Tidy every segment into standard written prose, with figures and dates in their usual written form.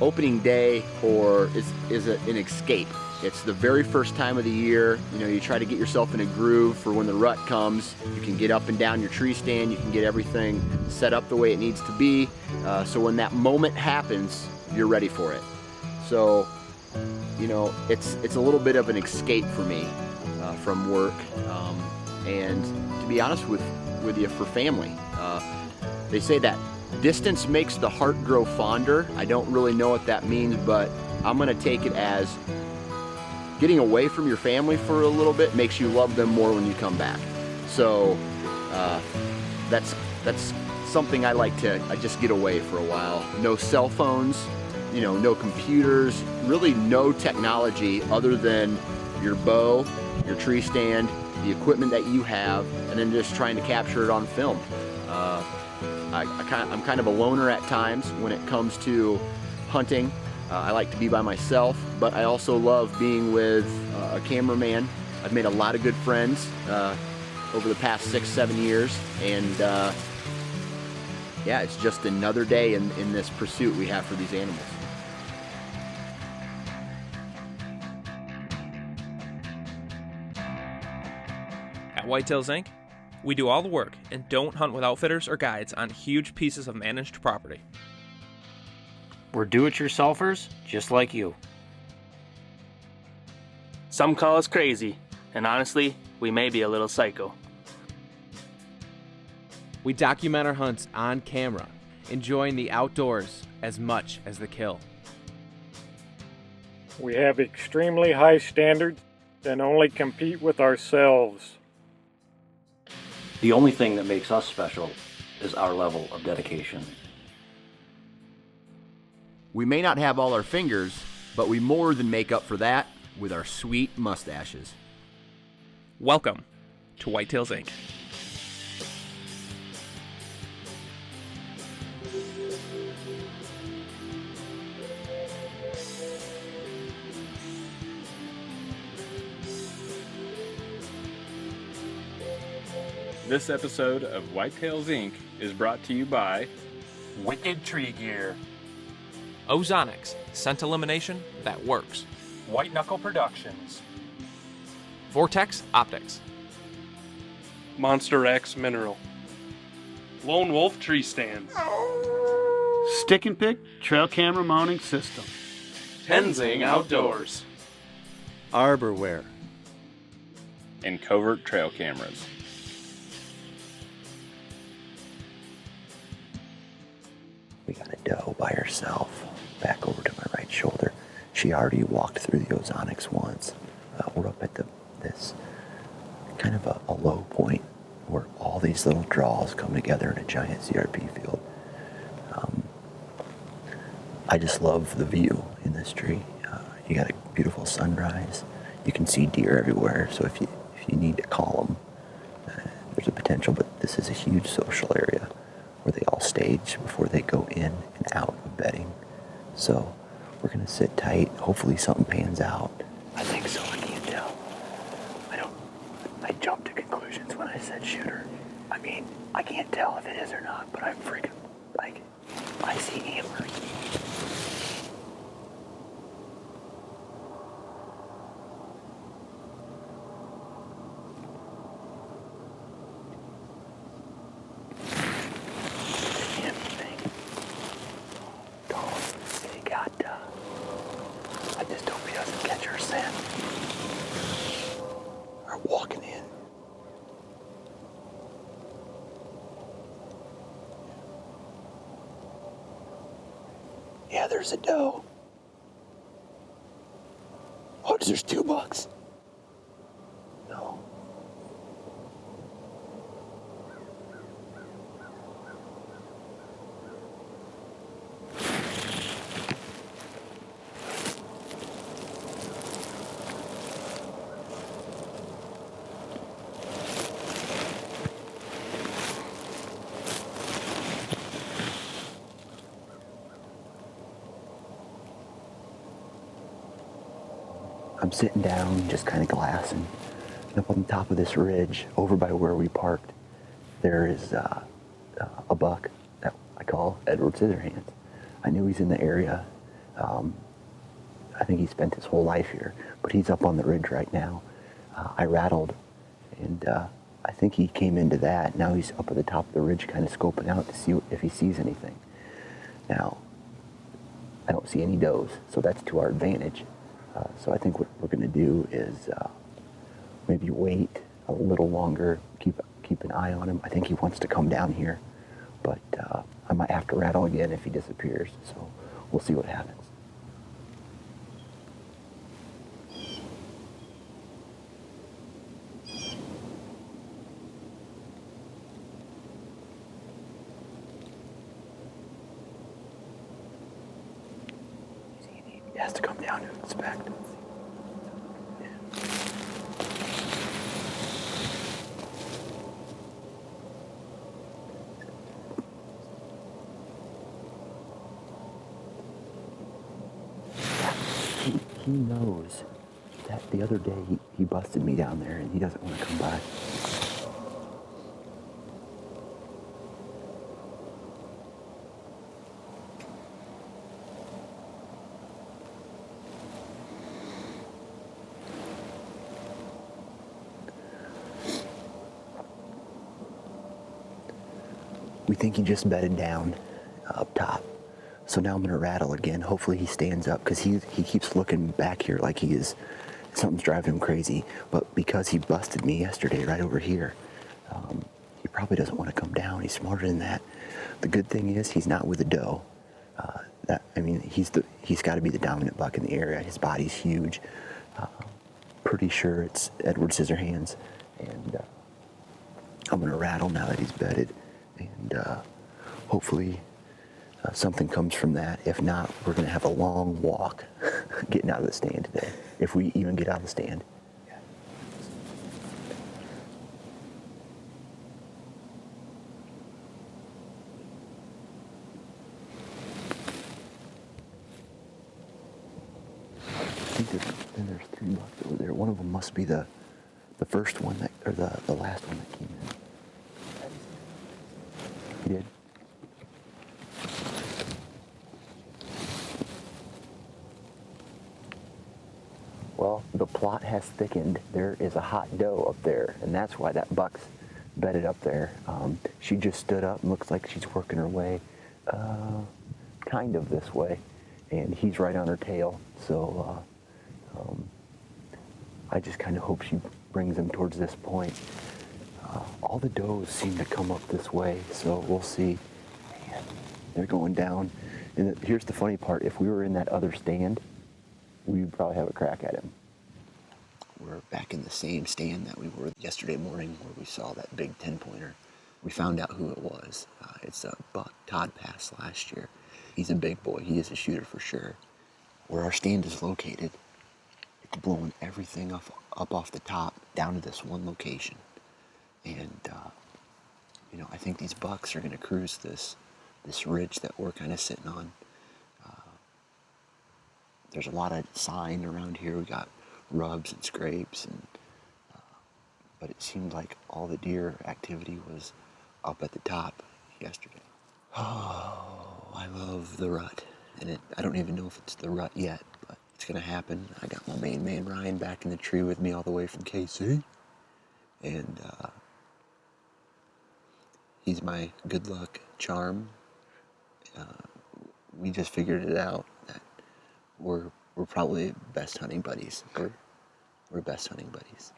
opening day is an escape. It's the very first time of the year. You know, you try to get yourself in a groove for when the rut comes. You can get up and down your tree stand. You can get everything set up the way it needs to be. So when that moment happens, you're ready for it. So, you know, it's a little bit of an escape for me from work. And to be honest with you, for family. They say that distance makes the heart grow fonder. I don't really know what that means, but I'm gonna take it as getting away from your family for a little bit makes you love them more when you come back. So that's something I just get away for a while. No cell phones, you know, no computers, really no technology other than your bow, your tree stand, the equipment that you have, and then just trying to capture it on film. I'm kind of a loner at times when it comes to hunting. I like to be by myself, but I also love being with a cameraman. I've made a lot of good friends over the past 6-7 years, and yeah, it's just another day in this pursuit we have for these animals. At Whitetails Inc., we do all the work and don't hunt with outfitters or guides on huge pieces of managed property. We're do-it-yourselfers just like you. Some call us crazy, and honestly, we may be a little psycho. We document our hunts on camera, enjoying the outdoors as much as the kill. We have extremely high standards and only compete with ourselves. The only thing that makes us special is our level of dedication. We may not have all our fingers, but we more than make up for that with our sweet mustaches. Welcome to Whitetails Inc. This episode of Whitetails Inc. is brought to you by Wicked Tree Gear, Ozonics, scent elimination that works. White Knuckle Productions, Vortex Optics, Monster X Mineral, Lone Wolf Tree Stands, Stick and Pick Trail Camera Mounting System, Tenzing Outdoors, Arborware, and Covert Trail Cameras. We got a doe by herself, back over to my right shoulder. She already walked through the ozonics once. We're up at this kind of a low point where all these little draws come together in a giant CRP field. I just love the view in this tree. You got a beautiful sunrise. You can see deer everywhere, so if you need to call them, there's a potential, but this is a huge social area where they all stage before they go in and out of bedding. So we're gonna sit tight. Hopefully something pans out. I think so, I can't tell. I jumped to conclusions when I said shooter. I mean, I can't tell if it is or not, but I'm freaking, like, I see antlers. I just hope he doesn't catch her scent. Or walking in. Yeah, there's a doe. Oh, there's 2 bucks. No. I'm sitting down, just kind of glassing. And up on the top of this ridge, over by where we parked, there is a buck that I call Edward Scissorhands. I knew he's in the area. I think he spent his whole life here, but he's up on the ridge right now. I rattled, and I think he came into that. Now he's up at the top of the ridge kind of scoping out to see if he sees anything. Now, I don't see any does, so that's to our advantage. So I think what we're going to do is maybe wait a little longer, keep an eye on him. I think he wants to come down here, but I might have to rattle again if he disappears, so we'll see what happens. He has to come down to inspect. He knows that the other day he busted me down there and he doesn't want to come by. We think he just bedded down up top. So now I'm gonna rattle again. Hopefully he stands up because he keeps looking back here like something's driving him crazy. But because he busted me yesterday right over here, he probably doesn't want to come down. He's smarter than that. The good thing is he's not with a doe. He's got to be the dominant buck in the area. His body's huge. Pretty sure it's Edward Scissorhands, and I'm gonna rattle now that he's bedded, and hopefully. Something comes from that. If not, we're going to have a long walk getting out of the stand today, if we even get out of the stand. I think there's 3 bucks over there. One of them must be the first one or the last one that came in. He did? Well, the plot has thickened. There is a hot doe up there, and that's why that buck's bedded up there. She just stood up and looks like she's working her way kind of this way, and he's right on her tail. So I just kind of hope she brings him towards this point. All the does seem to come up this way, so we'll see. Man, they're going down. And here's the funny part. If we were in that other stand, we'd probably have a crack at him. We're back in the same stand that we were yesterday morning where we saw that big 10-pointer. We found out who it was. It's a buck Todd passed last year. He's a big boy. He is a shooter for sure. Where our stand is located, it's blowing everything up off the top down to this one location. And, I think these bucks are going to cruise this ridge that we're kind of sitting on. There's a lot of sign around here. We got rubs and scrapes, but it seemed like all the deer activity was up at the top yesterday. Oh, I love the rut, and I don't even know if it's the rut yet, but it's gonna happen. I got my main man Ryan back in the tree with me all the way from KC, and he's my good luck charm. We just figured it out that we're probably best hunting buddies. We're best hunting buddies.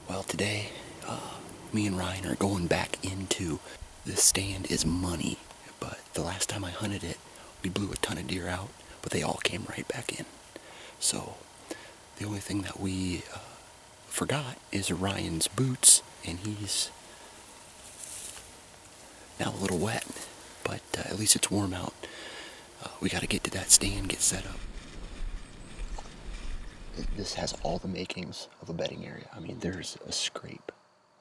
Well, today, me and Ryan are going back into this stand is money, but the last time I hunted it, we blew a ton of deer out, but they all came right back in. So the only thing that we forgot is Ryan's boots, and he's now a little wet, but at least it's warm out. We got to get to that stand, get set up. This has all the makings of a bedding area. I mean, there's a scrape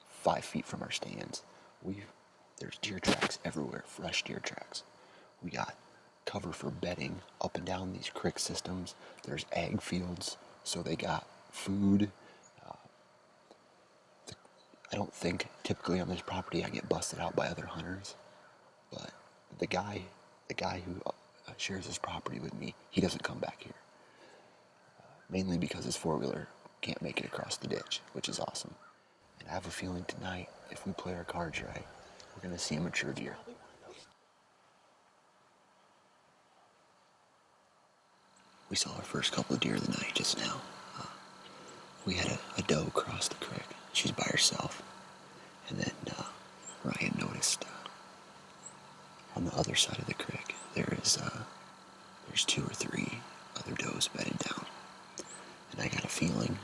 5 feet from our stands. There's deer tracks everywhere, fresh deer tracks. We got cover for bedding up and down these creek systems. There's ag fields, so they got food. I don't think typically on this property I get busted out by other hunters, but the guy who shares his property with me, he doesn't come back here. Mainly because his four-wheeler can't make it across the ditch, which is awesome. And I have a feeling tonight, if we play our cards right, we're going to see a mature deer. We saw our first couple of deer of the night just now. We had a doe cross the creek. She's by herself. And then Ryan noticed on the other side of the creek, there's 2 or 3 other does bedded down. And I got a feeling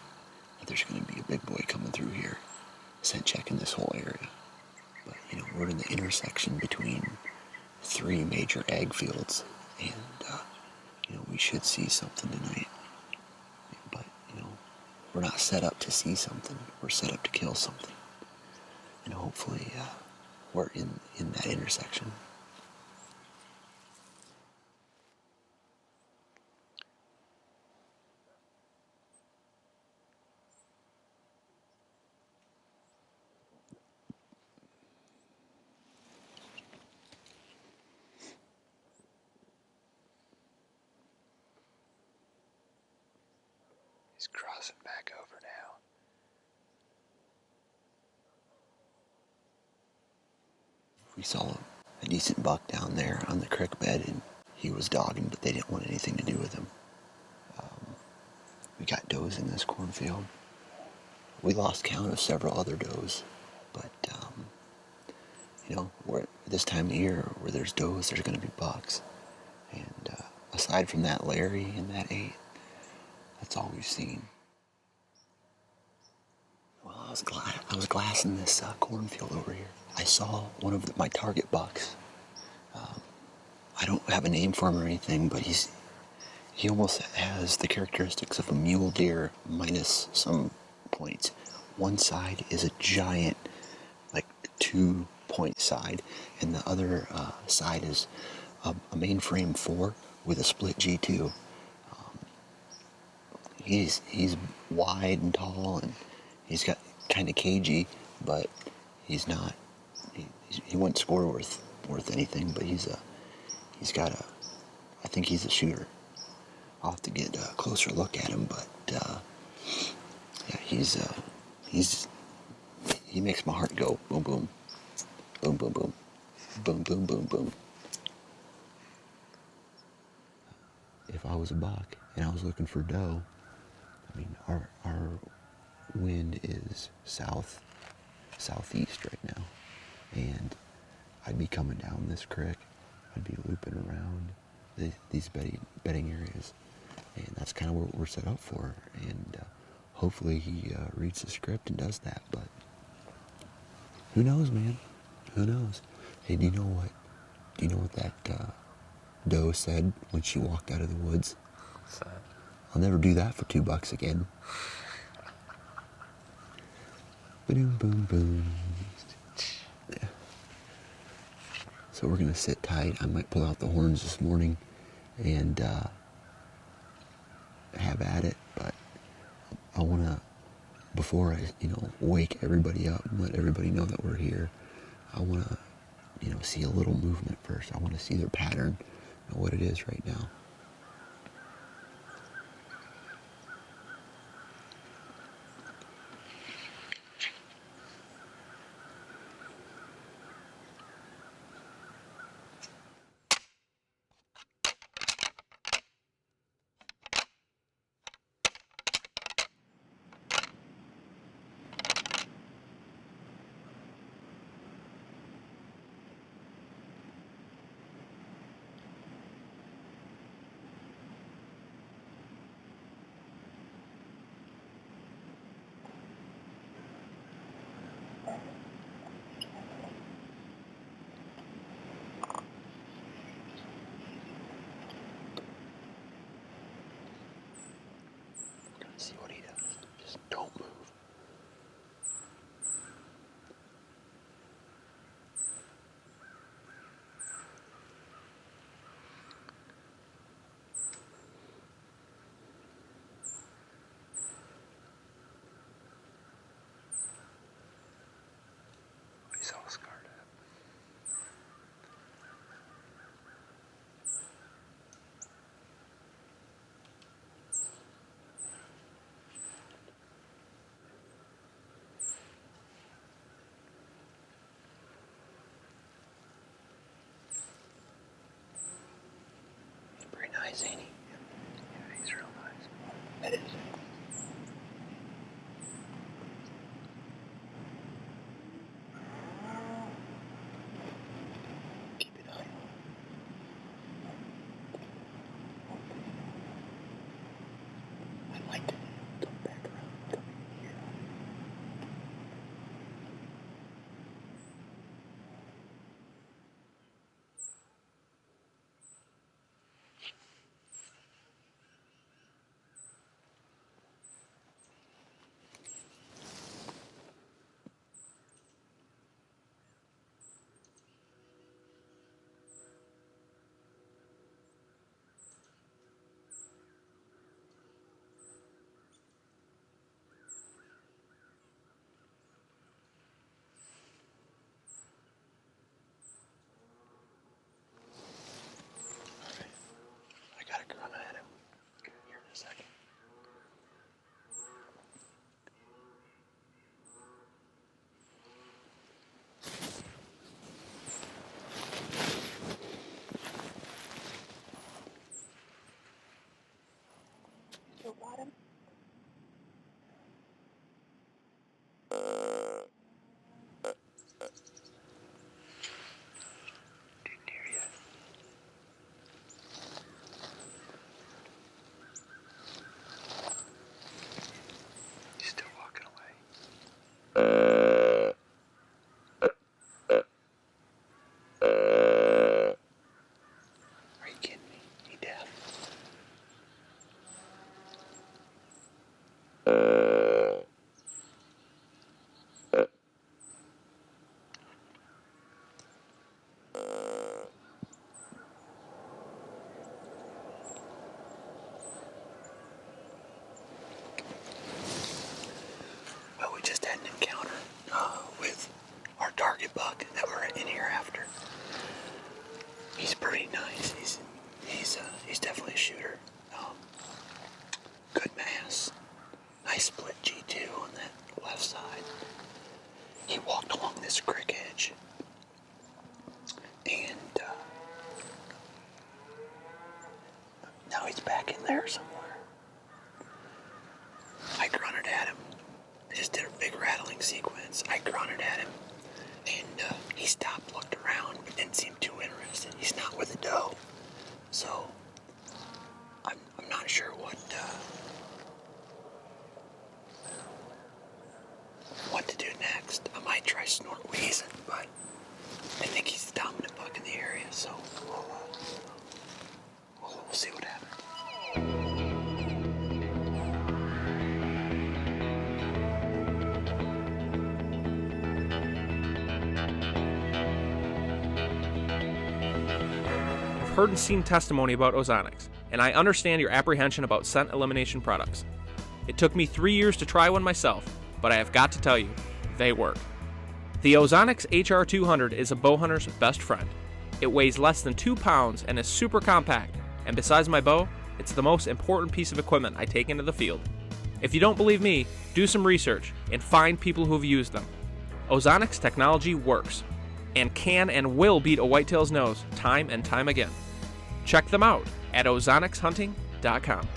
that there's going to be a big boy coming through here, scent checking this whole area. But, we're in the intersection between 3 major ag fields, and, we should see something tonight. But, we're not set up to see something. We're set up to kill something. And hopefully, we're in that intersection. He's crossing back over now. We saw a decent buck down there on the creek bed, and he was dogging, but they didn't want anything to do with him. We got does in this cornfield. We lost count of several other does, but we're at this time of year where there's does, there's going to be bucks. And aside from that Larry and that 8, that's all we've seen. Well, I was glassing this cornfield over here. I saw one of my target bucks. I don't have a name for him or anything, but he almost has the characteristics of a mule deer minus some points. One side is a giant, like 2-point side, and the other side is a mainframe 4 with a split G2. He's wide and tall, and he's got kind of cagey, but he's not. He wouldn't score worth anything, but I think he's a shooter. I'll have to get a closer look at him, but yeah, he makes my heart go boom boom, boom boom boom, boom boom boom boom. If I was a buck and I was looking for doe, I mean our wind is southeast right now, and I'd be coming down this creek. I'd be looping around these bedding areas, and that's kind of what we're set up for. And hopefully he reads the script and does that. But who knows, man? Who knows? Hey, do you know what that doe said when she walked out of the woods? What's that? I'll never do that for $2 again. Boom, boom, boom. Yeah. So we're gonna sit tight. I might pull out the horns this morning and have at it, but I wanna, before I, wake everybody up and let everybody know that we're here, I wanna, see a little movement first. I wanna see their pattern and what it is right now. wheezing, but I think he's the dominant buck in the area, so we'll see what happens. I've heard and seen testimony about ozonics, and I understand your apprehension about scent elimination products. It took me 3 years to try one myself, but I have got to tell you, they work. The Ozonics HR200 is a bow hunter's best friend. It weighs less than 2 pounds and is super compact, and besides my bow, it's the most important piece of equipment I take into the field. If you don't believe me, do some research and find people who've used them. Ozonics technology works, and can and will beat a whitetail's nose time and time again. Check them out at ozonicshunting.com.